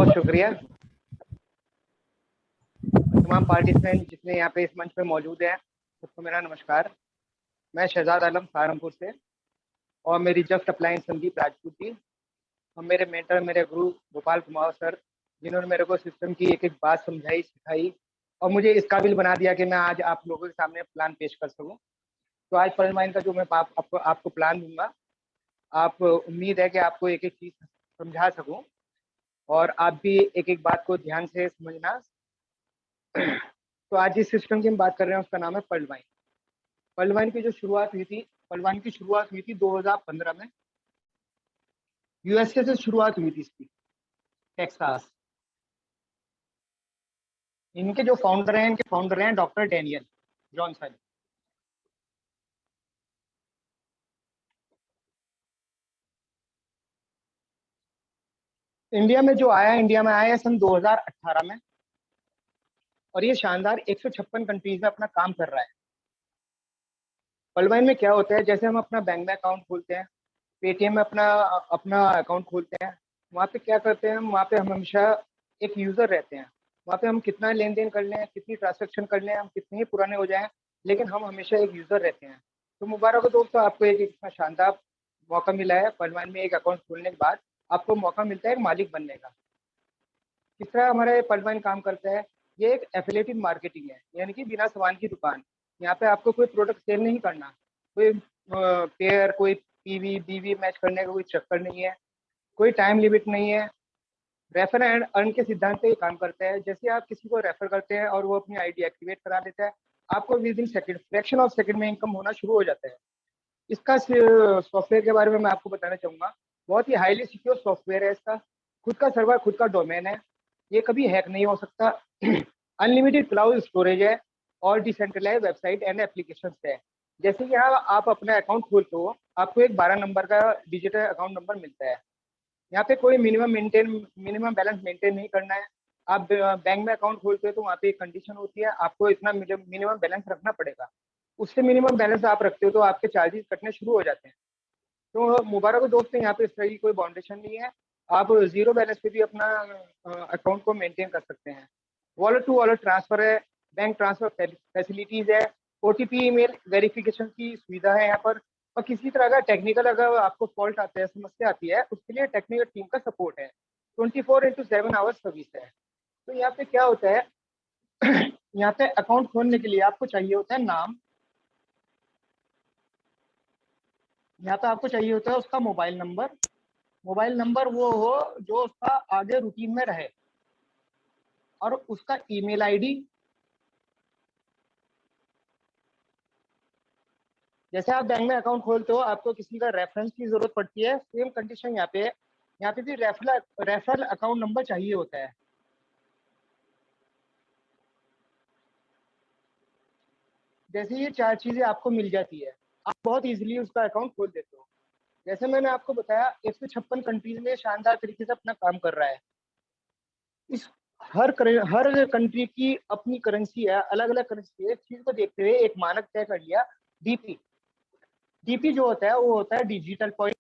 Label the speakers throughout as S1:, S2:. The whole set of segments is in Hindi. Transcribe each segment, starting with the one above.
S1: बहुत शुक्रिया। तमाम पार्टिसिपेंट जितने यहाँ पे इस मंच पे मौजूद हैं, सबको मेरा नमस्कार। मैं शहजाद आलम सहारनपुर से, और मेरी जस्ट अप्लाइंग संदीप राजपूत जी, और मेरे मेंटर, मेरे गुरु गोपाल कुमार सर, जिन्होंने मेरे को सिस्टम की एक एक बात समझाई, सिखाई और मुझे इस काबिल बना दिया कि मैं आज आप लोगों के सामने प्लान पेश कर सकूं। तो आज पॉइंट का जो मैं आपको प्लान दूंगा, आप उम्मीद है कि आपको एक एक चीज समझा सकूं और आप भी एक एक बात को ध्यान से समझना। तो आज जिस सिस्टम की हम बात कर रहे हैं उसका नाम है पर्ल वाइन। पर्ल वाइन की जो शुरुआत हुई थी, पर्ल वाइन की शुरुआत हुई थी 2015 में। यूएसए से शुरुआत हुई थी इसकी, टेक्सास। इनके जो फाउंडर हैं डॉक्टर डैनियल जॉनसन। इंडिया में आया सन 2018 में, और ये शानदार 156 कंट्रीज में अपना काम कर रहा है। पर्ल वाइन में क्या होता है, जैसे हम अपना बैंक में अकाउंट खोलते हैं, पेटीएम में अपना अपना अकाउंट खोलते हैं, वहाँ पे क्या करते हैं, वहाँ पे हम हमेशा एक यूजर रहते हैं। वहाँ पे हम कितना लेन देन कर लें, कितनी ट्रांजेक्शन कर लें, हम कितने ही पुराने हो जाएं, लेकिन हम हमेशा एक यूजर रहते हैं। तो मुबारक हो दोस्तों, आपको एक इतना शानदार मौका मिला है। पर्ल वाइन में एक अकाउंट खोलने के बाद आपको मौका मिलता है एक मालिक बनने का। किस तरह हमारा ये पर्ल वाइन काम करता है, ये एक एफिलिएटेड मार्केटिंग है, यानी कि बिना सामान की दुकान। यहाँ पे आपको कोई प्रोडक्ट सेल नहीं करना, कोई पेयर, कोई पीवी बीवी मैच करने का कोई चक्कर नहीं है, कोई टाइम लिमिट नहीं है। रेफर एंड अर्न के सिद्धांत पे ये काम करता है। जैसे आप किसी को रेफर करते हैं और वो अपनी आईडी एक्टिवेट करा देता है, आपको with in second, fraction of second में इनकम होना शुरू हो जाता है। इसका सॉफ्टवेयर के बारे में मैं आपको बताना चाहूंगा। बहुत ही हाईली सिक्योर सॉफ्टवेयर है इसका। खुद का सर्वर, खुद का डोमेन है, ये कभी हैक नहीं हो सकता। अनलिमिटेड क्लाउड स्टोरेज है और डिसेंट्रलाइज वेबसाइट एंड एप्लीकेशन है। जैसे कि यहाँ आप अपना अकाउंट खोलते हो, आपको एक 12 नंबर का डिजिटल अकाउंट नंबर मिलता है। यहाँ पे कोई मिनिमम बैलेंस मेंटेन नहीं करना है। आप बैंक में अकाउंट खोलते हो तो वहाँ पे एक कंडीशन होती है, आपको इतना मिनिमम बैलेंस रखना पड़ेगा। उससे मिनिमम बैलेंस आप रखते हो तो आपके चार्जेस कटने शुरू हो जाते हैं। तो मुबारक हो दोस्तों, यहाँ पे इस तरह की कोई बाउंडेशन नहीं है। आप जीरो बैलेंस पे भी अपना अकाउंट को मेंटेन कर सकते हैं। वॉलेट टू वॉलेट ट्रांसफर है, बैंक ट्रांसफर फैसिलिटीज है, ओटीपी ईमेल वेरिफिकेशन की सुविधा है यहाँ पर। और किसी तरह का टेक्निकल अगर आपको फॉल्ट आता है, समस्या आती है, उसके लिए टेक्निकल टीम का सपोर्ट है। 24/7 आवर्स सर्विस है। तो यहाँ पे क्या होता है, यहाँ पे अकाउंट खोलने के लिए आपको चाहिए होता है नाम, यहाँ पे आपको चाहिए होता है उसका मोबाइल नंबर। मोबाइल नंबर वो हो जो उसका आगे रूटीन में रहे, और उसका ईमेल आईडी। जैसे आप बैंक में अकाउंट खोलते हो, आपको किसी का रेफरेंस की जरूरत पड़ती है, सेम कंडीशन यहाँ पे है। यहाँ पे भी रेफरल अकाउंट नंबर चाहिए होता है। जैसे ये चार चीजें आपको मिल जाती है, आप बहुत इजीली उसका अकाउंट खोल देते हो। जैसे मैंने आपको बताया, 156 कंट्रीज में शानदार तरीके से अपना काम कर रहा है। इस हर कंट्री की अपनी करेंसी है, अलग अलग करेंसी है। इस चीज को देखते हुए एक मानक तय कर लिया, डीपी। डीपी जो होता है वो होता है डिजिटल पॉइंट।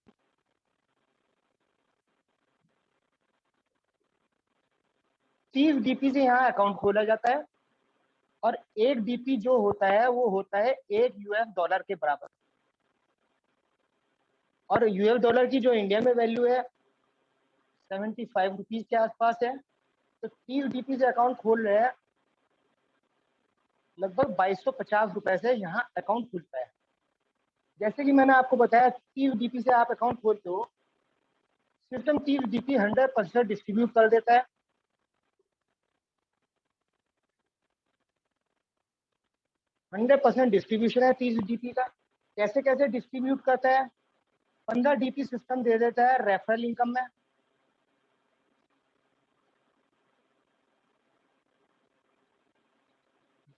S1: 30 डीपी से यहाँ अकाउंट खोला जाता है, और एक डीपी जो होता है वो होता है $1 के बराबर। और यूएस डॉलर की जो इंडिया में वैल्यू है 75 रुपीज के आसपास है। तो 30 डीपी से अकाउंट खोल रहे हैं, लगभग 2250 रुपए से यहाँ अकाउंट खुलता है। जैसे कि मैंने आपको बताया, 30 डीपी से आप अकाउंट खोलते हो, सिस्टम 30 डीपी 100% डिस्ट्रीब्यूट कर देता है। 100% डिस्ट्रीब्यूशन है 30 डीपी का। कैसे कैसे डिस्ट्रीब्यूट करता है, 15 डीपी सिस्टम दे देता है रेफरल इनकम में।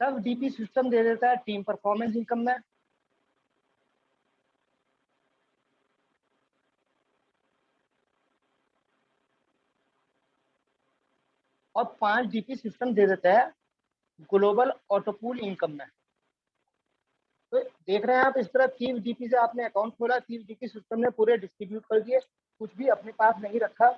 S1: 10 डीपी सिस्टम दे देता है टीम परफॉर्मेंस इनकम में। और 5 डीपी सिस्टम दे देता है ग्लोबल ऑटोपूल इनकम में। तो देख रहे हैं आप, इस तरह 30 डीपी से आपने अकाउंट खोला, 30 डीपी सिस्टम ने पूरे डिस्ट्रीब्यूट कर दिए, कुछ भी अपने पास नहीं रखा।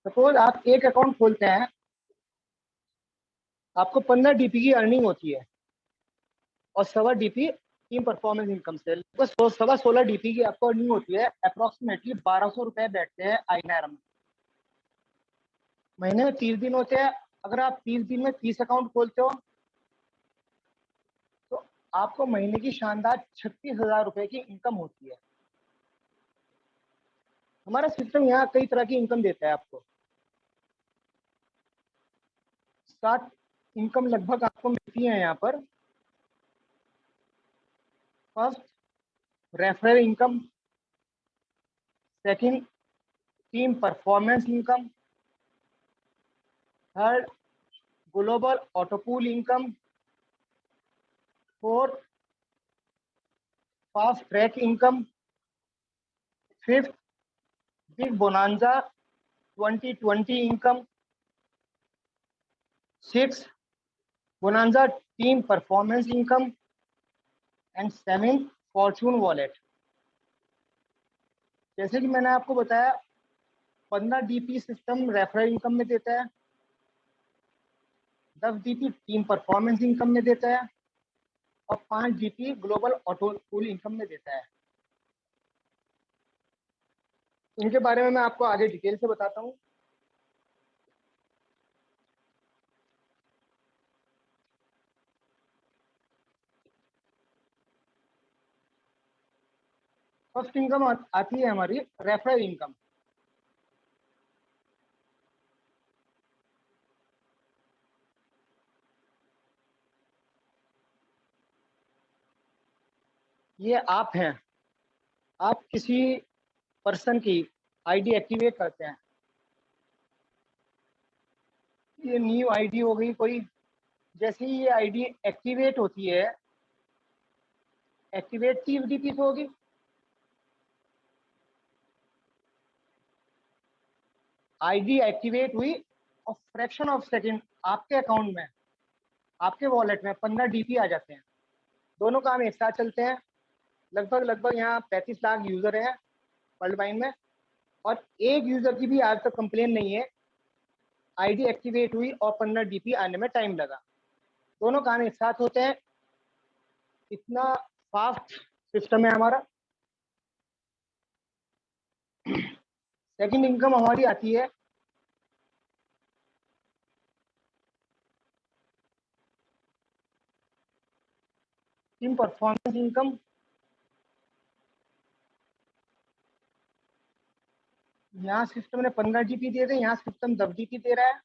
S1: सपोज आप एक अकाउंट खोलते हैं, आपको 15 डीपी की अर्निंग होती है और 1.25 डीपी टीम परफॉर्मेंस इनकम से, लगभग 16.5 डीपी की आपको अर्निंग होती है। अप्रोक्सीमेटली 1200 रुपए बैठते हैं आईएनआर में। महीने में 30 दिन होते हैं। अगर आप 30 दिन में 30 अकाउंट खोलते हो तो आपको महीने की शानदार 36,000 रुपए की इनकम होती है। हमारा सिस्टम यहाँ कई तरह की इनकम देता है आपको। 7 इनकम लगभग आपको मिलती है यहाँ पर। First, referral income. Second, team performance income. Third, global autopool income. Fourth, fast track income. Fifth, big bonanza 2020 income. Six, bonanza team performance income. And seven, Fortune wallet. जैसे कि मैंने आपको बताया, 15 डीपी सिस्टम रेफरल इनकम में देता है, 10 डीपी टीम परफॉर्मेंस इनकम में देता है और 5 DP global auto pool income में देता है। इनके बारे में मैं आपको आगे डिटेल से बताता हूँ। फर्स्ट इनकम आती है हमारी रेफरल इनकम। ये आप हैं, आप किसी पर्सन की आईडी एक्टिवेट करते हैं। ये न्यू आईडी हो गई कोई। जैसे ही ये आईडी एक्टिवेट होती है, एक्टिवेट 30 डीपी से होगी। आईडी एक्टिवेट हुई और फ्रैक्शन ऑफ सेकंड आपके अकाउंट में, आपके वॉलेट में 15 डीपी आ जाते हैं। दोनों काम एक साथ चलते हैं। लगभग लगभग यहाँ 35 लाख यूजर हैं वर्ल्ड वाइड में, और एक यूजर की भी आज तक कंप्लेन नहीं है आईडी एक्टिवेट हुई और 15 डीपी आने में टाइम लगा। दोनों काम एक साथ होते हैं। इतना फास्ट सिस्टम है हमारा। सेकंड इनकम हमारी आती है टीम परफॉर्मेंस इनकम। यहाँ सिस्टम ने 15 डीपी दे रहे हैं, यहाँ सिस्टम 10 डीपी दे रहा है।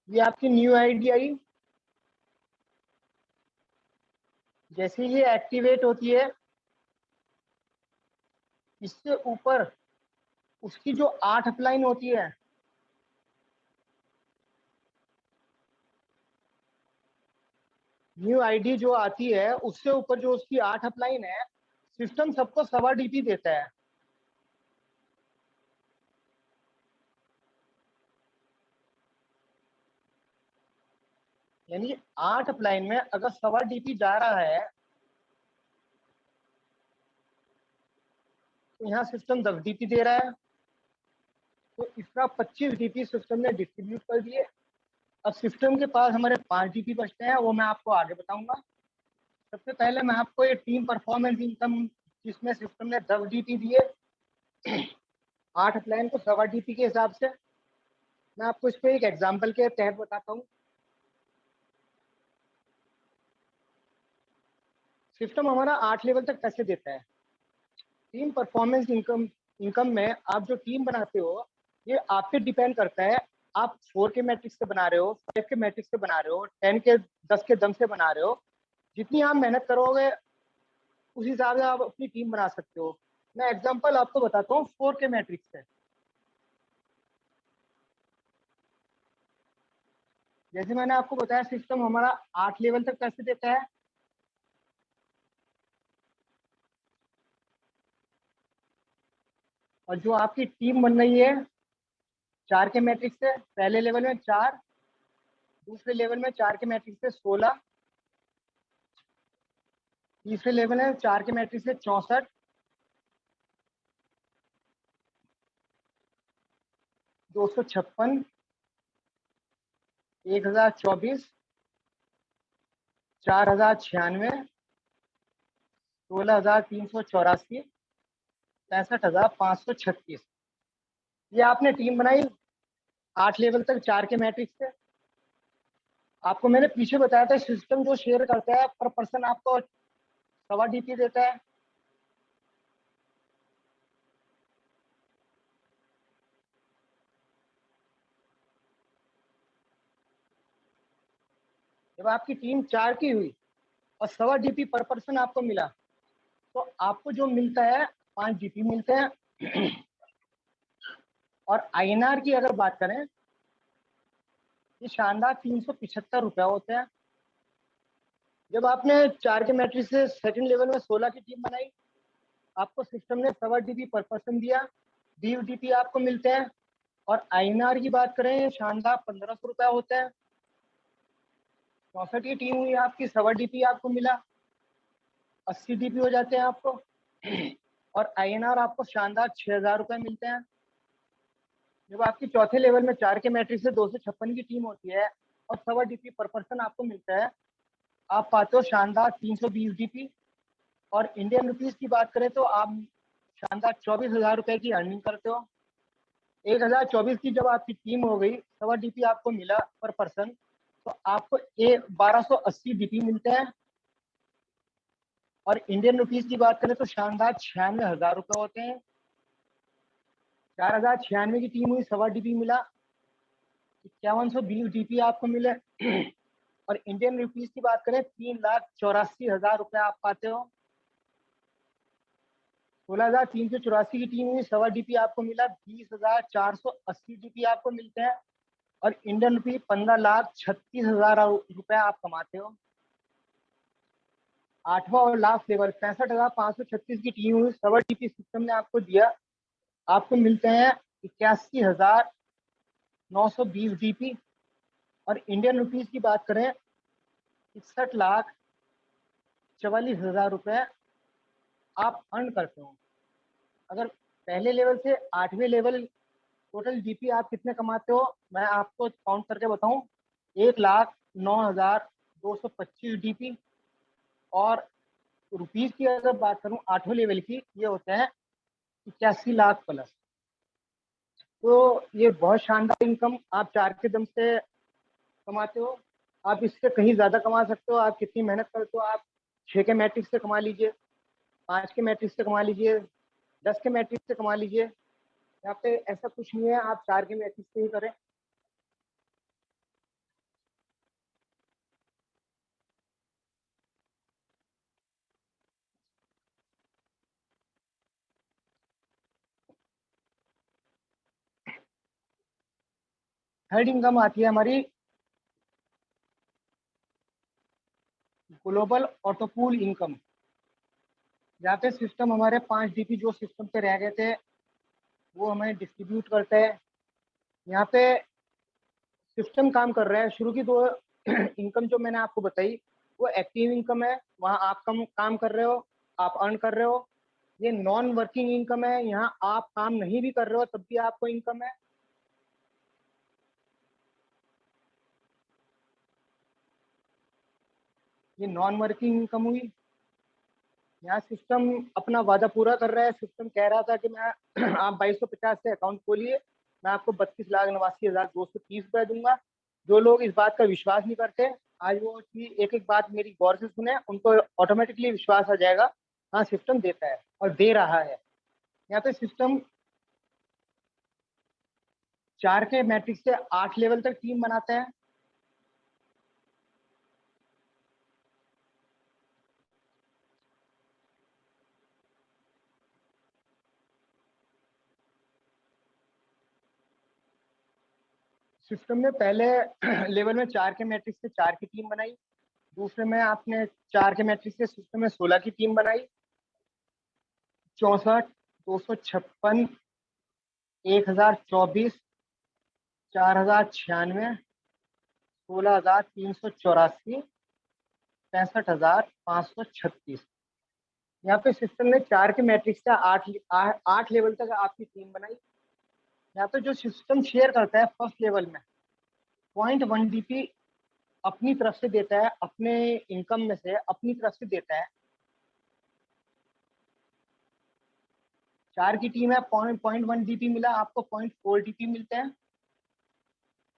S1: ये आपकी न्यू आईडी आई, जैसे ये एक्टिवेट होती है, इससे ऊपर उसकी जो 8 अपलाइन होती है, न्यू आईडी जो आती है उससे ऊपर जो उसकी 8 अपलाइन है, सिस्टम सबको 1.25 डीपी देता है। यानी 8 अपलाइन में अगर 1.25 डीपी जा रहा है तो यहाँ सिस्टम 10 डीपी दे रहा है, तो इसका 25 डीपी सिस्टम ने डिस्ट्रीब्यूट कर दिए। अब सिस्टम के पास हमारे 5 डीपी बचते हैं, वो मैं आपको आगे बताऊंगा। सबसे पहले मैं आपको ये टीम परफॉर्मेंस इनकम, जिसमें सिस्टम ने 10 डीपी दिए 8 अपलाइन को 1.25 डीपी के हिसाब से, मैं आपको इसको एक एग्जाम्पल के तहत बताता हूँ। सिस्टम हमारा 8 लेवल तक पैसे देता है। टीम परफॉर्मेंस इनकम इनकम में आप जो टीम बनाते हो, ये आप पे डिपेंड करता है। आप 4 के मैट्रिक्स से बना रहे हो, 5 के मैट्रिक्स से बना रहे हो, 10 के 10 के दम से बना रहे हो। जितनी आप मेहनत करोगे उस हिसाब से आप अपनी टीम बना सकते हो। मैं एग्जांपल आपको बताता हूँ 4 के मैट्रिक्स से। जैसे मैंने आपको बताया, सिस्टम हमारा 8 लेवल तक पैसे देता है। और जो आपकी टीम बन रही है 4 के मैट्रिक्स से, पहले लेवल में 4, दूसरे लेवल में 4 के मैट्रिक्स से 16, तीसरे लेवल है 4 के मैट्रिक्स से 64, 256, 1024, 4096, 16384, 65536। ये आपने टीम बनाई 8 लेवल तक 4 के मैट्रिक्स से। आपको मैंने पीछे बताया था सिस्टम जो शेयर करता है पर पर्सन आपको 1.25 DP देता है। जब आपकी टीम 4 की हुई और 1.25 DP पर पर्सन आपको मिला तो आपको जो मिलता है 5 DP मिलते हैं। और INR की अगर बात करें, ये शानदार 375 रुपया होते हैं। जब आपने 4 के मैट्रिक्स से सेकंड लेवल में 16 की टीम बनाई, आपको सिस्टम ने 1.25 DP पर पर्सन दिया, 20 DP आपको मिलते हैं। और INR की बात करें, शानदार 1500 रुपया होता है। 64 की टीम हुई आपकी, 1.25 DP आपको मिला, 80 DP हो जाते हैं आपको। और INR आपको शानदार 6000 रुपये मिलते हैं। जब आपकी चौथे लेवल में 4 के मैट्रिक्स से 256 की टीम होती है और 1.25 DP पर पर्सन आपको मिलता है, आप पाते हो शानदार 320 DP। और इंडियन रुपीस की बात करें तो आप शानदार 24,000 रुपए की अर्निंग करते हो। 1024 की जब आपकी टीम हो गई, 1.25 DP आपको मिला पर पर्सन, तो आपको 1280 DP मिलते हैं। और इंडियन रुपीस की बात करें तो शानदार 96,000 रुपए होते हैं। 4096 की टीम हुई, 1.25 DP मिला, 5120 DP आपको मिले। और इंडियन रुपीस की बात करें, 3,84,000 रुपए आप पाते हो। 16,384 की टीम हुई, 1.25 DP आपको मिला, 20,480 DP आपको मिलते हैं। और इंडियन रुपी 15,36,000 रुपए आप कमाते हो। आठवां और लास्ट लेवल 65,536 की टीम हुई, 1.25 DP सिस्टम ने आपको दिया, आपको मिलते हैं 81,920 DP। और इंडियन रुपीस की बात करें, 61,44,000 रुपए आप अर्न करते हो। अगर पहले लेवल से 8वें लेवल टोटल DP आप कितने कमाते हो, मैं आपको काउंट करके बताऊं, 1,09,225 DP। और रुपीस की अगर बात करूं 8वें लेवल की, ये होते हैं 81 लाख प्लस। तो ये बहुत शानदार इनकम आप 4 के दम से कमाते हो। आप इससे कहीं ज्यादा कमा सकते हो। आप कितनी मेहनत करते हो, आप 6 के मैट्रिक्स से कमा लीजिए, 5 के मैट्रिक्स से कमा लीजिए, 10 के मैट्रिक्स से कमा लीजिए। यहाँ पे ऐसा कुछ नहीं है, आप 4 के मैट्रिक्स से ही करें। थर्ड इनकम आती है हमारी ग्लोबल ऑटोपूल इनकम। यहाँ पे सिस्टम हमारे 5 DP जो सिस्टम पे रह गए थे वो हमें डिस्ट्रीब्यूट करते हैं। यहाँ पे सिस्टम काम कर रहा है। शुरू की 2 इनकम जो मैंने आपको बताई वो एक्टिव इनकम है, वहाँ आप काम कर रहे हो, आप अर्न कर रहे हो। ये नॉन वर्किंग इनकम है, यहाँ आप काम नहीं भी कर रहे हो तब भी आपको इनकम है। ये नॉन वर्किंग इनकम हुई। यहाँ सिस्टम अपना वादा पूरा कर रहा है। सिस्टम कह रहा था कि मैं आप 2250 से अकाउंट खोलिए, मैं आपको 32,89,230 रुपए दूंगा। जो लोग इस बात का विश्वास नहीं करते, आज वो चीज एक एक बात मेरी गौर से सुने, उनको ऑटोमेटिकली विश्वास आ जाएगा, हाँ सिस्टम देता है और दे रहा है। यहाँ पे सिस्टम 4 के मैट्रिक्स से 8 लेवल तक टीम बनाता है। सिस्टम ने पहले लेवल में 4 के मैट्रिक्स से 4 की टीम बनाई। दूसरे में आपने 4 के मैट्रिक्स से सिस्टम में 16 की टीम बनाई। 64, 256, 1024, 4096, 16,384, 65,536। यहाँ पे सिस्टम ने 4 के मैट्रिक्स से 8 लेवल तक आपकी टीम बनाई। या तो जो सिस्टम शेयर करता है फर्स्ट लेवल में 0.1 DP अपनी तरफ से देता है, अपने इनकम में से अपनी तरफ से देता है। 4 की टीम है, 0.1 DP मिला, आपको 0.4 DP मिलते हैं।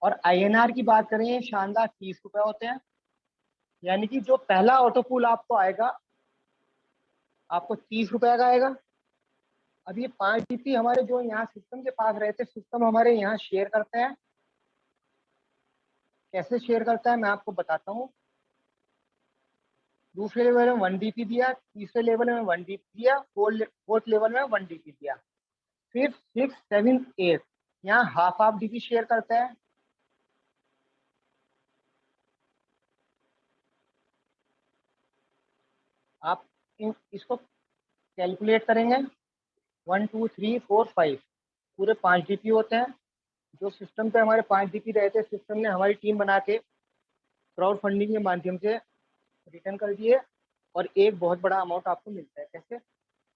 S1: और INR की बात करें, शानदार 30 रुपए होते हैं। यानी कि जो पहला ऑटो पूल आपको आएगा, आपको 30 रुपए का आएगा। अब ये 5 DP हमारे जो यहाँ सिस्टम के पास रहते, सिस्टम हमारे यहाँ शेयर करते हैं। कैसे शेयर करता है मैं आपको बताता हूँ। दूसरे लेवल में 1 DP दिया, तीसरे लेवल में 1 DP दिया, फोर्थ लेवल में 1 DP दिया, फिर 6, 7, 8 यहाँ हाफ हाफ DP शेयर करता है। आप इसको कैलकुलेट करेंगे, 1, 2, 3, 4, 5 पूरे 5 DP होते हैं। जो सिस्टम पे हमारे 5 DP रहते हैं, सिस्टम ने हमारी टीम बना के क्राउड फंडिंग के माध्यम से रिटर्न कर दिए और एक बहुत बड़ा अमाउंट आपको मिलता है। कैसे?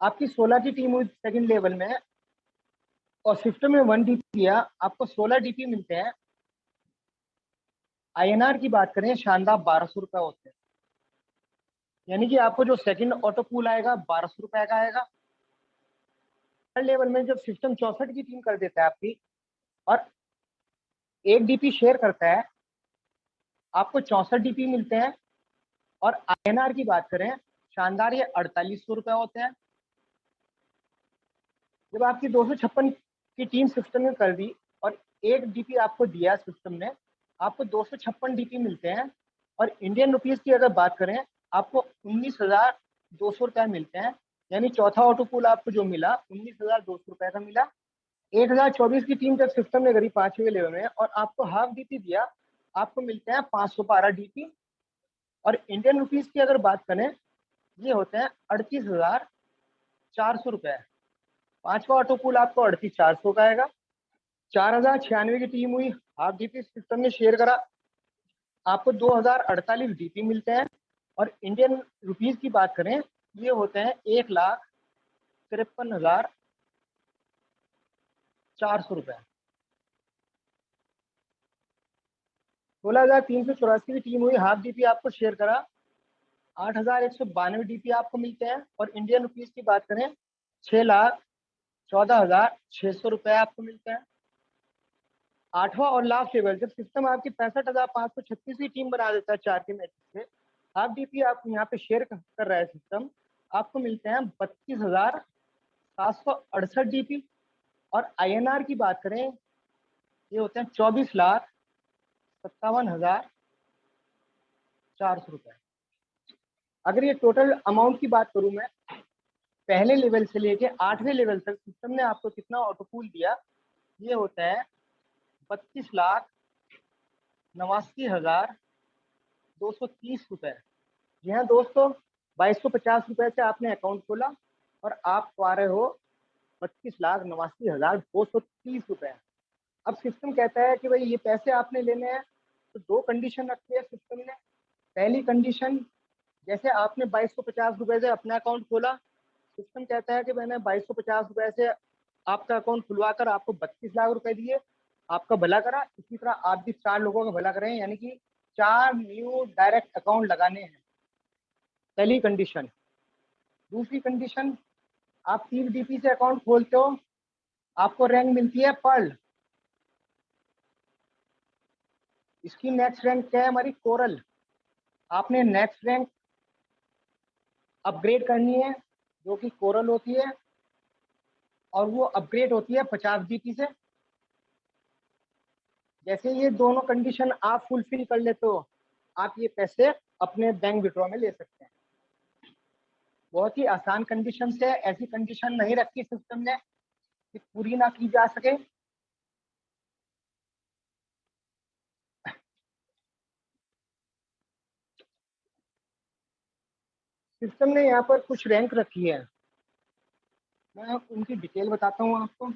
S1: आपकी 16 की टीम हुई सेकंड लेवल में और सिस्टम में 1 DP दिया, आपको 16 DP मिलते हैं। INR की बात करें, शानदार 1200 रुपए होते हैं। यानी कि आपको जो सेकंड ऑटो पूल आएगा 1200 रुपए का आएगा। थर्ड लेवल में जब सिस्टम 64 की टीम कर देता है आपकी और 1 DP शेयर करता है, आपको 64 DP मिलते हैं। और INR की बात करें, शानदार ये 4800 रुपए होते हैं। जब आपकी 256 की टीम सिस्टम ने कर दी और 1 DP आपको दिया सिस्टम ने, आपको 256 DP मिलते हैं। और इंडियन रुपीज की अगर बात करें, आपको 19,200 रुपए मिलते हैं। यानी चौथा ऑटो पूल आपको जो मिला 19,200 रुपए का मिला। 1024 की टीम जब सिस्टम ने करी 5वें लेवल में और आपको हाफ DP दिया, आपको मिलते हैं 512 DP। और इंडियन रुपीज की अगर बात करें, ये होते हैं 38,400 रुपए। पांचवा ऑटो पूल आपको 38,400 का आएगा। 4,096 की टीम हुई, हाफ DP सिस्टम ने शेयर करा, आपको 2,048 DP मिलते हैं। और इंडियन रुपीज की बात करें, ये होते हैं 1,53,400 रुपए। 16,384 की टीम हुई, हाफ DP आपको शेयर करा, 8,192 DP आपको मिलते हैं। और इंडियन रुपीज की बात करें, 6,14,600 रुपए आपको मिलते हैं। आठवां और लास्ट लेवल, जब सिस्टम आपकी 65,536 की टीम बना देता है 4 के मैट्रिक से, हाफ DP आप यहाँ पे शेयर कर रहा है सिस्टम, आपको मिलते हैं 32,768 DP। और INR की बात करें, ये होते हैं 24,57,400 रुपए। अगर ये टोटल अमाउंट की बात करूं मैं, पहले लेवल से लेके 8वें लेवल तक सिस्टम ने आपको कितना ऑटोपूल दिया, ये होता है 32,89,230 रुपए। जी हाँ दोस्तों, 2,250 रुपए से आपने अकाउंट खोला और आप पा रहे हो 25,89,230 रुपए। अब सिस्टम कहता है कि भाई ये पैसे आपने लेने हैं, तो दो कंडीशन रखी है सिस्टम ने। पहली कंडीशन, जैसे आपने 2,250 रुपए से अपना अकाउंट खोला, सिस्टम कहता है कि मैंने 2,250 रुपए से आपका अकाउंट खुलवा कर आपको 32 लाख रुपए दिए, आपका भला करा। इसी तरह आप भी 4 लोगों का भला करें, यानी कि 4 न्यू डायरेक्ट अकाउंट लगाने हैं। पहली कंडीशन। दूसरी कंडीशन, आप 30 DP से अकाउंट खोलते हो, आपको रैंक मिलती है पर्ल। इसकी नेक्स्ट रैंक क्या है हमारी? कोरल। आपने नेक्स्ट रैंक अपग्रेड करनी है, जो कि कोरल होती है, और वो अपग्रेड होती है 50 DP से। जैसे ये दोनों कंडीशन आप फुलफिल कर लेते हो, आप ये पैसे अपने बैंक विड्रॉ में ले सकते हैं। बहुत ही आसान कंडीशन है, ऐसी कंडीशन नहीं रखी सिस्टम ने कि पूरी ना की जा सके। सिस्टम ने यहाँ पर कुछ रैंक रखी है, मैं उनकी डिटेल बताता हूँ आपको,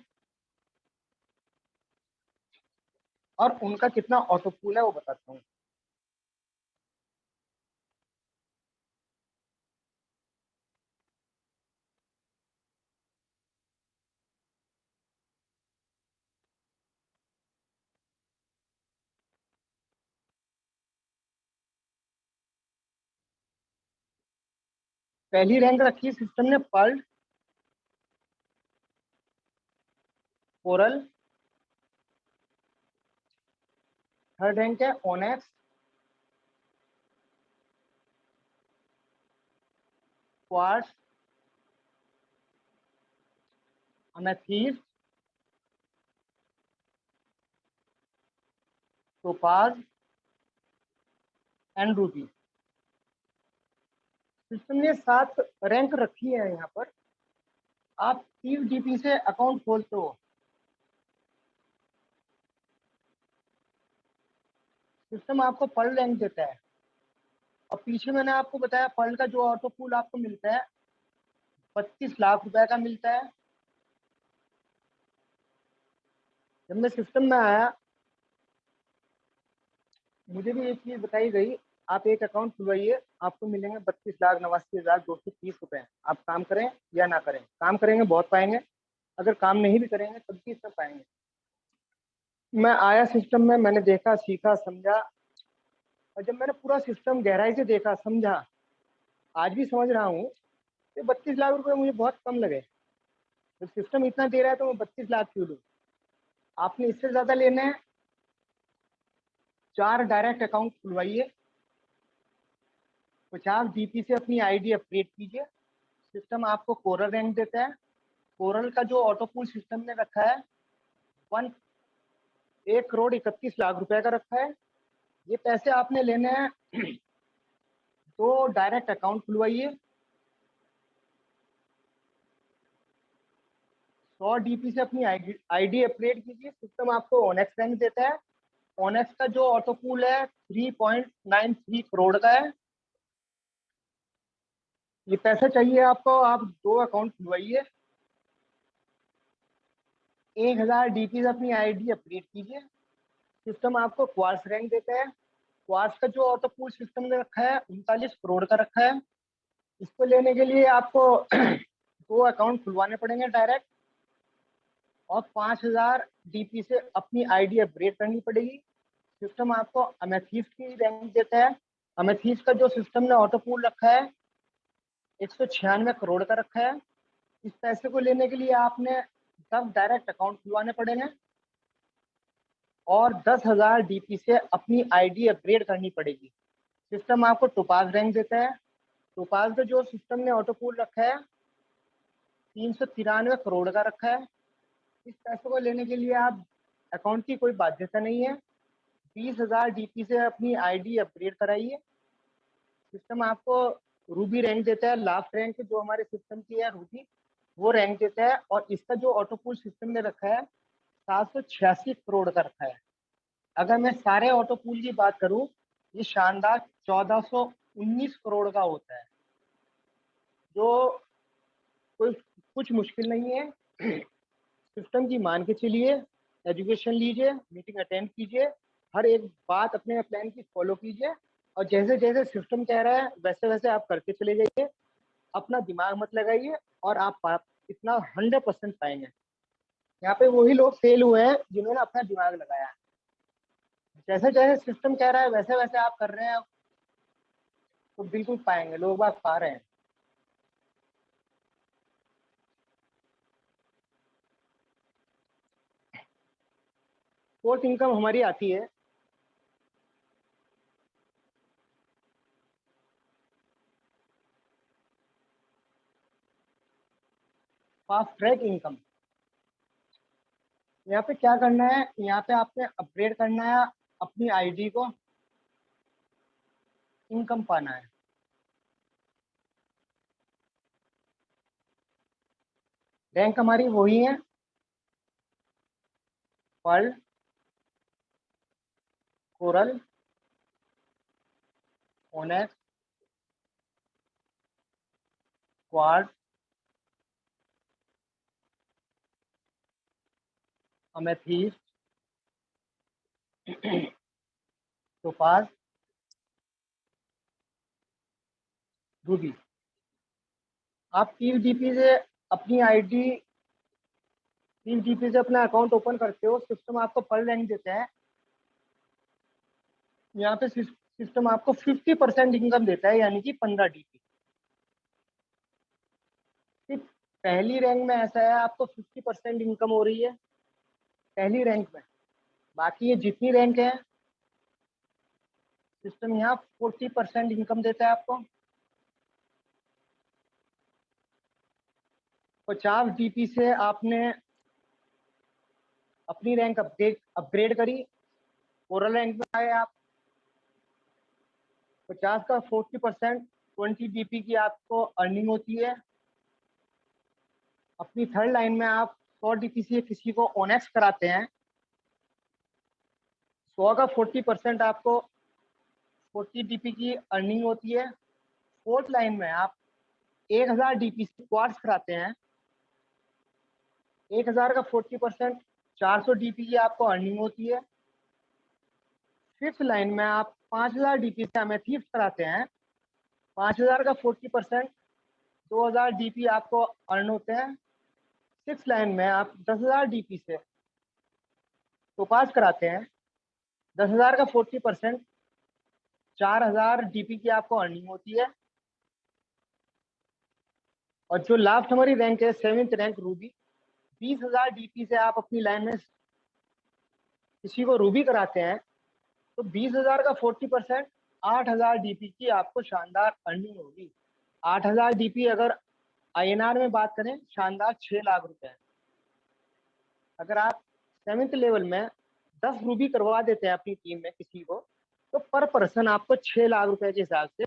S1: और उनका कितना ऑटोपूल है वो बताता हूँ। पहली रैंक रखी है सिस्टम ने पर्ल, कोरल। थर्ड रैंक है onyx, quartz, amethyst, topaz and ruby. System ने 7 रैंक रखी है यहाँ पर। आप डीपी से अकाउंट खोलते हो, सिस्टम आपको पर्ल रैंक देता है। और पीछे मैंने आपको बताया पर्ल का जो ऑटो पूल आपको मिलता है 32 लाख रुपए का मिलता है। जब मैं सिस्टम में आया मुझे भी एक चीज बताई गई, आप एक अकाउंट खुलवाइए, आपको मिलेंगे 32,89,230 रुपए। आप काम करें या ना करें, काम करेंगे बहुत पाएंगे, अगर काम नहीं भी करेंगे तब भी इतना पाएंगे। मैं आया सिस्टम में, मैंने देखा, सीखा, समझा, और जब मैंने पूरा सिस्टम गहराई से देखा, समझा, आज भी समझ रहा हूँ कि 32 लाख रुपए मुझे बहुत कम लगे। तो सिस्टम इतना दे रहा है तो मैं 32 लाख क्यों लूँ। आपने इससे ज्यादा लेना है, 4 डायरेक्ट अकाउंट खुलवाइए, 50 डीपी से अपनी आईडी अपडेट कीजिए। सिस्टम आपको कोरल रैंक देता है। कोरल का जो ऑटो पूल सिस्टम ने रखा है 1,31,00,000 रुपए का रखा है। ये पैसे आपने लेने हैं तो डायरेक्ट अकाउंट खुलवाइए, 100 डीपी से अपनी आईडी अपडेट कीजिए। सिस्टम आपको ओनेक्स रैंक देता है। ओनेक्स का जो ऑटो पूल है 3.93 करोड़ का है। ये पैसा चाहिए आपको, आप 2 अकाउंट खुलवाइए, 1,000 डीपी से अपनी आईडी अपडेट कीजिए। सिस्टम आपको क्वार्ट्स रैंक देता है। क्वार्ट्स का जो ऑटो पूल सिस्टम ने रखा है 39 करोड़ का रखा है। इसको लेने के लिए आपको 2 अकाउंट खुलवाने पड़ेंगे डायरेक्ट, और 5,000 डीपी से अपनी आईडी अपग्रेड करनी पड़ेगी। सिस्टम आपको अमेथीस्ट की रैंक देता है। अमेथीस्ट का जो सिस्टम ने ऑटो पूल रखा है 196 करोड़ का रखा है। इस पैसे को लेने के लिए आपने 10 डायरेक्ट अकाउंट खुलवाने पड़ेंगे और 10,000 डीपी से अपनी आईडी अपग्रेड करनी पड़ेगी। सिस्टम आपको टोपाज रैंक देता है। टोपाज का जो सिस्टम ने ऑटो पूल रखा है 393 करोड़ का रखा है। इस पैसे को लेने के लिए आप अकाउंट की कोई बाध्यता नहीं है, 20,000 डीपी से अपनी आईडी अपग्रेड कराइए। सिस्टम आपको रूबी रैंक देता है। लास्ट रैंक जो हमारे सिस्टम की है रूबी, वो रैंक देता है। और इसका जो ऑटो पूल सिस्टम ने रखा है 786 करोड़ का रखा है। अगर मैं सारे ऑटो पूल की बात करूं, ये शानदार 1419 करोड़ का होता है, जो कोई कुछ मुश्किल नहीं है। सिस्टम की मान के चलिए, एजुकेशन लीजिए, मीटिंग अटेंड कीजिए, हर एक बात अपने प्लान की फॉलो कीजिए, और जैसे जैसे सिस्टम कह रहा है वैसे वैसे आप करते चले जाइए। अपना दिमाग मत लगाइए और आप इतना 100% पाएंगे। यहाँ पे वही लोग फेल हुए हैं जिन्होंने अपना दिमाग लगाया है। जैसे जैसे सिस्टम कह रहा है वैसे वैसे आप कर रहे हैं तो बिल्कुल पाएंगे, लोग बात पा रहे हैं। सोर्स इनकम हमारी आती है फास्ट ट्रैक इनकम। यहाँ पे क्या करना है, यहाँ पे आपने अपग्रेड करना है अपनी आईडी को, इनकम पाना है। रैंक हमारी वही है, pearl, coral, onyx, quartz, amethyst, topaz, ruby. आप 30 डीपी से अपनी आईडी, 30 डीपी से अपना अकाउंट ओपन करते हो, सिस्टम आपको पर्ल रैंक देता है। यहाँ पे सिस्टम आपको 50% इनकम देता है, यानी कि 15 डीपी। पहली रैंक में ऐसा है आपको 50% इनकम हो रही है पहली रैंक में। बाकी ये जितनी रैंक है सिस्टम यहाँ 40% इनकम देता है आपको। 50 डीपी से आपने अपनी रैंक अपडेट अपग्रेड करी, कोरल रैंक में आए आप। 50 का 40% 20 डीपी की आपको अर्निंग होती है। अपनी थर्ड लाइन में आप 100 डीपी से किसी को ओनेक्स कराते हैं, 100 का 40% आपको 40 डीपी की अर्निंग होती है। फोर्थ लाइन में आप 1000 डीपी से क्वार्ट्स कराते हैं, 1000 का 40% 400 डीपी की आपको अर्निंग होती है। फिफ्थ लाइन में आप 5000 डीपी से अमेथीस्ट कराते हैं, 5000 का 40% 2000 डीपी आपको अर्न होते हैं। सिक्स लाइन में आप 10,000 डीपी से टोपाज कराते हैं, 10,000 का 40% 4000 डीपी की आपको अर्निंग होती है। और जो लास्ट हमारी रैंक है 7th रैंक रूबी, 20,000 डीपी से आप अपनी लाइन में किसी को रूबी कराते हैं तो 20,000 का 40% 8,000 डीपी की आपको शानदार अर्निंग होगी। 8,000 डीपी अगर आईएनआर में बात करें शानदार 6 लाख रुपए है। अगर आप 7th लेवल में 10 रूबी करवा देते हैं अपनी टीम में किसी को तो पर पर्सन आपको 6 लाख रुपए के हिसाब से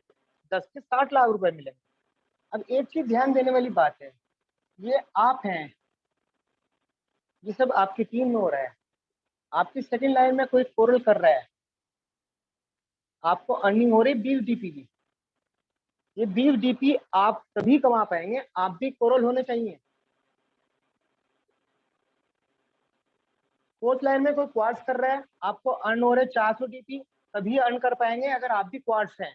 S1: 10 से 60 लाख रुपए मिलेंगे। अब एक चीज ध्यान देने वाली बात है, ये आप हैं, ये सब आपकी टीम में हो रहा है। आपकी सेकंड लाइन में कोई कोरल कर रहा है, आपको अर्निंग हो रही 20 डीपी की। ये 20 डीपी आप तभी कमा पाएंगे, आप भी कोरल होने चाहिए। फोर्थ लाइन में कोई क्वार्ट्स कर रहा है, आपको अर्न हो रहे 400 डीपी, तभी अर्न कर पाएंगे अगर आप भी क्वार्ट्स हैं।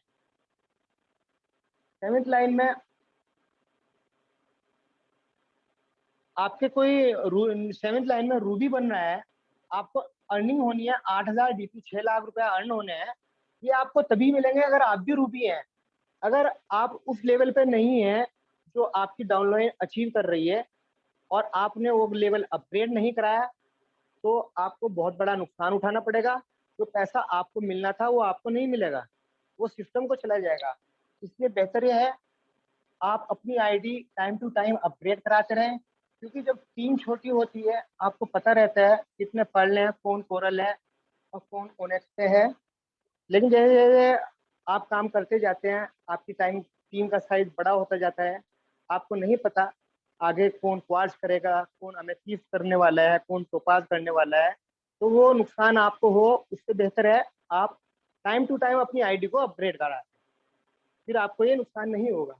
S1: सेवेंथ लाइन में आपके कोई 7th लाइन में रूबी बन रहा है, आपको अर्निंग होनी है 8,000 डीपी, 6 लाख रुपए अर्न होने हैं। ये आपको तभी मिलेंगे अगर आप भी रूबी हैं। अगर आप उस लेवल पे नहीं है जो आपकी डाउनलाइन अचीव कर रही है और आपने वो लेवल अपग्रेड नहीं कराया तो आपको बहुत बड़ा नुकसान उठाना पड़ेगा। जो पैसा आपको मिलना था वो आपको नहीं मिलेगा, वो सिस्टम को चला जाएगा। इसलिए बेहतर यह है आप अपनी ID time to time upgrade कराते रहें, क्योंकि जब टीम छोटी होती है आपको पता रहता है कितने पर्ल हैं, कौन कोरल है और कौन ओनेक्स पे है। लेकिन जैसे जैसे आप काम करते जाते हैं आपकी टीम का साइज बड़ा होता जाता है, आपको नहीं पता आगे कौन क्वार्ट्स करेगा, कौन अमेथीस्ट करने वाला है, कौन टोपाज करने वाला है। तो वो नुकसान आपको हो, उससे बेहतर है आप टाइम टू टाइम अपनी आईडी को अपग्रेड कराएं, फिर आपको ये नुकसान नहीं होगा।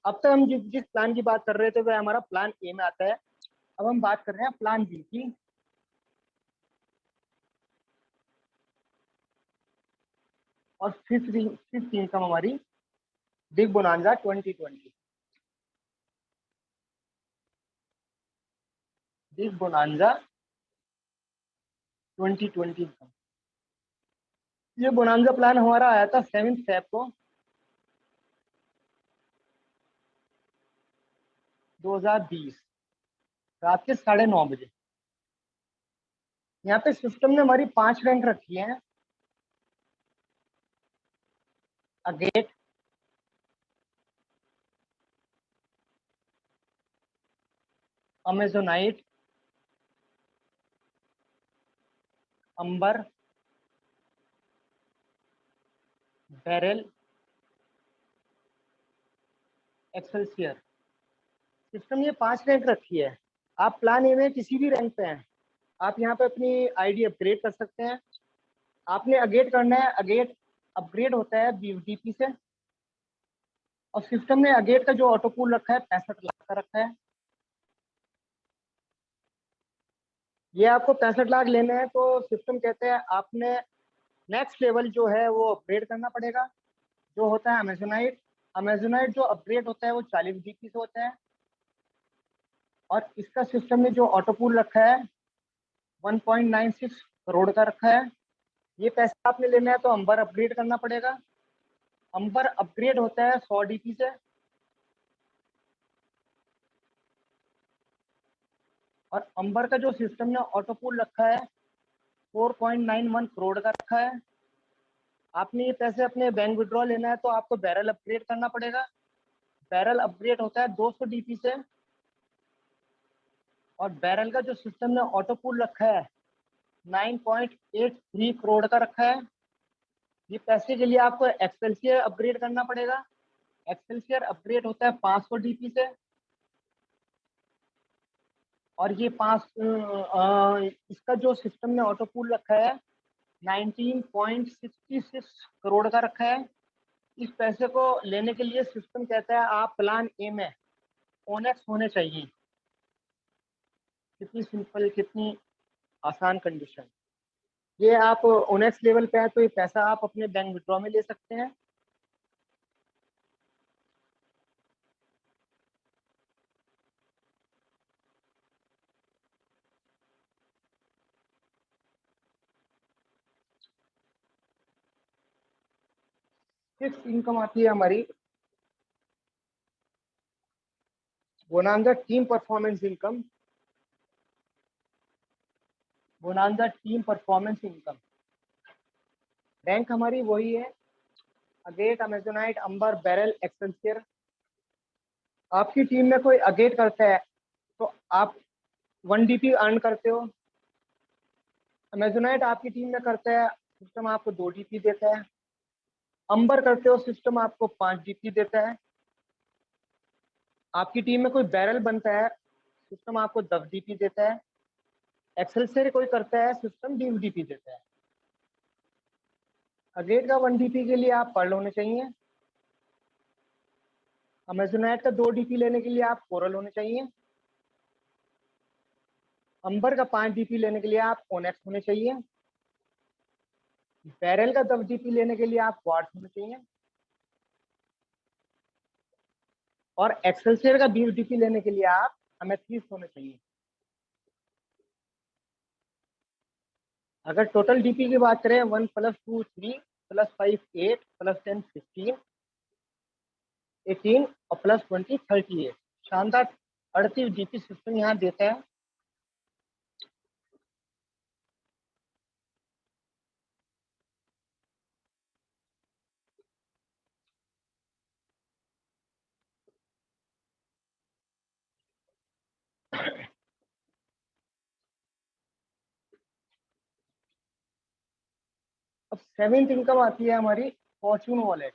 S1: अब तक हम जिस जिस प्लान की बात कर रहे थे वह हमारा प्लान ए में आता है। अब हम बात कर रहे हैं प्लान बी की। और फिफ्थ इनकम हमारी big bonanza 2020। Big bonanza 2020 income, ये बोनांजा प्लान हमारा आया था 7 फेब को 2020 रात के 9:30 बजे। यहाँ पे सिस्टम ने हमारी 5 रैंक रखी है। अगेट, अमेजोनाइट, अंबर, बैरल, एक्सेलसियर। सिस्टम ये 5 रैंक रखी है। आप प्लान ए में किसी भी रैंक पे हैं, आप यहाँ पे अपनी आईडी अपग्रेड कर सकते हैं। आपने अगेट करना है, अगेट अपग्रेड होता है डीपी से। और सिस्टम ने अगेट का जो ऑटो पूल रखा है 65 लाख का रखा है। ये आपको 65 लाख लेने हैं तो सिस्टम कहते हैं आपने नेक्स्ट लेवल जो है वो अपग्रेड करना पड़ेगा, जो होता है अमेजोनाइट। अमेजोनाइट जो अपग्रेड होता है वो 40 डीपी से होता है। और इसका सिस्टम ने जो ऑटो पूल रखा है 1.96 करोड़ का रखा है। ये पैसा आपने लेना है तो अंबर अपग्रेड करना पड़ेगा। अंबर अपग्रेड होता है 100 डीपी से। और अंबर का जो सिस्टम ने ऑटो पूल रखा है 4.91 करोड़ का रखा है। आपने ये पैसे अपने बैंक विड्रॉ लेना है तो आपको बैरल अपग्रेड करना पड़ेगा। बैरल अपग्रेड होता है 200 डीपी से। और बैरल का जो सिस्टम ने ऑटो पूल रखा है 9.83 करोड़ का रखा है। ये पैसे के लिए आपको एक्सेल्सियर अपग्रेड करना पड़ेगा। एक्सेल्सियर अपग्रेड होता है 500 डीपी से। और ये इसका जो सिस्टम ने ऑटो पूल रखा है 19.66 करोड़ का रखा है। इस पैसे को लेने के लिए सिस्टम कहता है आप प्लान ए में ओनेक्स होने चाहिए। कितनी सिंपल, कितनी आसान कंडीशन। ये आप ओनेक्स लेवल पे है तो ये पैसा आप अपने बैंक विड्रॉ में ले सकते हैं। फिक्स इनकम आती है हमारी bonanza team performance income. Bonanza team performance income rank हमारी वही है, अगेट, अमेजोनाइट, अंबर, बैरल, एक्सेल्सियर। आपकी टीम में कोई अगेट करता है तो आप 1 डीपी अर्न करते हो। अमेजोनाइट आपकी टीम में करता है, सिस्टम आपको 2 डीपी देता है। अंबर करते हो, सिस्टम आपको 5 डीपी देता है। आपकी टीम में कोई बैरल बनता है, सिस्टम आपको 10 डीपी देता है। एक्सेल्सियर कोई करता है, सिस्टम 20 डीपी देता है। अगेट का 1 डीपी के लिए आप पर्ल होने चाहिए। अमेजोनाइट का 2 डीपी लेने के लिए आप कोरल होने चाहिए। अंबर का 5 डीपी लेने के लिए आप ओनेक्स होने चाहिए। बैरल का 10 डीपी लेने के लिए आप क्वार्ट्स होने चाहिए। और एक्सेल्सियर का 20 डीपी लेने के लिए आप अमेथिस्ट होने चाहिए। अगर टोटल डीपी की बात करें 1 + 2 3 + 5 8 + 10 15 18 और +20 38। शानदार 38 डीपी सिस्टम यहाँ देता है। अब 7th इनकम आती है हमारी फॉर्चून वॉलेट।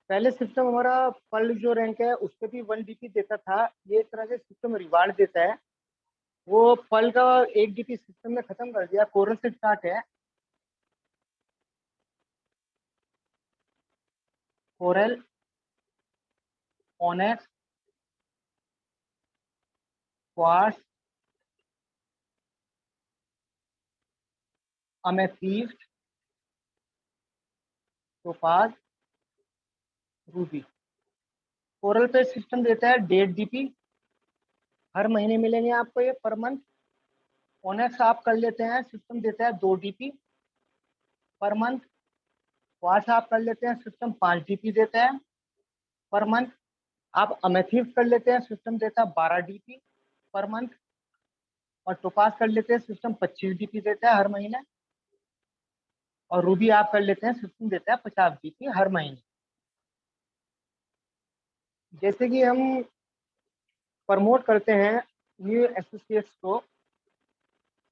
S1: पहले सिस्टम हमारा पल जो रैंक है उस पर भी 1 डीपी देता था। ये एक तरह से सिस्टम रिवार्ड देता है। वो पल का 1 डीपी सिस्टम ने खत्म कर दिया, कोरल से स्टार्ट है। Coral, onyx, quartz, amethyst, topaz, ruby. Coral पे सिस्टम देता है 1.5 डीपी। हर महीने मिलेंगे आपको ये पर मंथ। ओनेक्स आप कर लेते हैं, सिस्टम देता है 2 डीपी पर मंथ। क्वार्ट्स आप कर लेते हैं, सिस्टम 5 डीपी देता है पर मंथ। आप अमेथिस्ट कर लेते हैं, सिस्टम देता है 12 डीपी पर मंथ। और टोपाज कर लेते हैं, सिस्टम 25 डीपी देता है हर महीने। और रूबी आप कर लेते हैं, सिस्टम देता है 50 डीपी हर महीने। जैसे कि हम प्रमोट करते हैं न्यू एसोसिएट्स को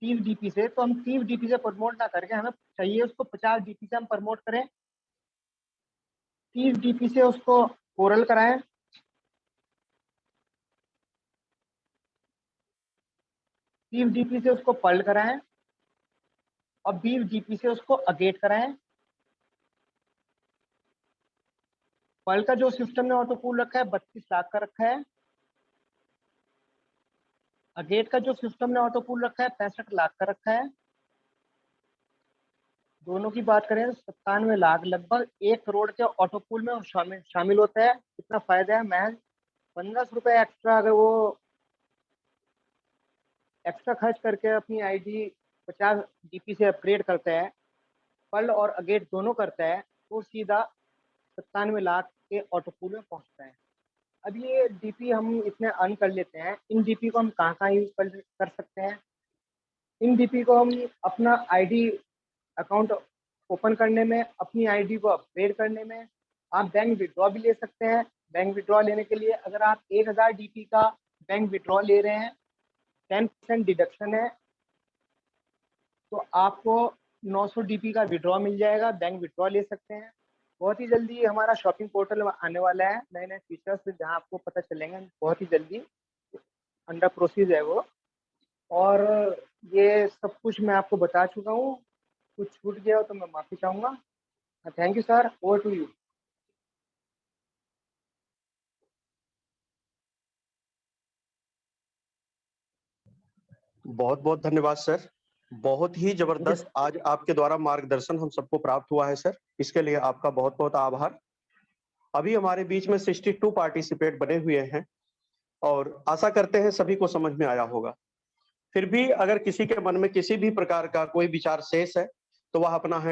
S1: 30 डीपी से, तो हम 30 डीपी से प्रमोट ना करके हमें चाहिए उसको 50 डीपी से हम प्रमोट करें। 30 डीपी से उसको कोरल कराएं। 30 डीपी से उसको पर्ल कराएं। और 20 डीपी से उसको अगेट कराएं। पर्ल का जो सिस्टम ने ऑटो पूल रखा है 32 लाख का रखा है। अगेट का जो सिस्टम ने ऑटो पूल रखा है 65 लाख का रखा है। दोनों की बात करें तो 97 लाख, लगभग 1 करोड़ के ऑटो पूल में शामिल शामिल होता है। कितना फायदा है, महज 1500 रुपये एक्स्ट्रा अगर वो एक्स्ट्रा खर्च करके अपनी आईडी 50 डीपी से अपग्रेड करता है, पर्ल और अगेट दोनों करता है, तो सीधा 97 लाख के ऑटो पूल में पहुंचता है। अब ये डीपी हम इतने अर्न कर लेते हैं, इन डीपी को हम कहाँ यूज कर सकते हैं? इन डीपी को हम अपना आईडी अकाउंट ओपन करने में, अपनी आईडी को अपग्रेड करने में, आप बैंक विड्रॉ भी ले सकते हैं। बैंक विड्रॉ लेने के लिए अगर आप 1000 डीपी का बैंक विड्रॉ ले रहे हैं, 10% डिडक्शन है, तो आपको 900 डीपी का विड्रॉ मिल जाएगा, बैंक विड्रॉ ले सकते हैं। बहुत ही जल्दी हमारा शॉपिंग पोर्टल आने वाला है, नए नए फीचर्स जहां आपको पता चलेंगे बहुत ही जल्दी, अंडर प्रोसेस है वो। और ये सब कुछ मैं आपको बता चुका हूँ, कुछ छूट गया हो तो मैं माफी चाहूंगा। Thank you sir, over to you.
S2: बहुत बहुत धन्यवाद सर। बहुत ही जबरदस्त आज आपके द्वारा मार्गदर्शन हम सबको प्राप्त हुआ है सर, इसके लिए आपका बहुत बहुत आभार। अभी हमारे बीच में 62 पार्टिसिपेट बने हुए हैं और आशा करते हैं सभी को समझ में आया होगा। फिर भी अगर किसी के मन में किसी भी प्रकार का कोई विचार शेष है तो वह अपना हैंड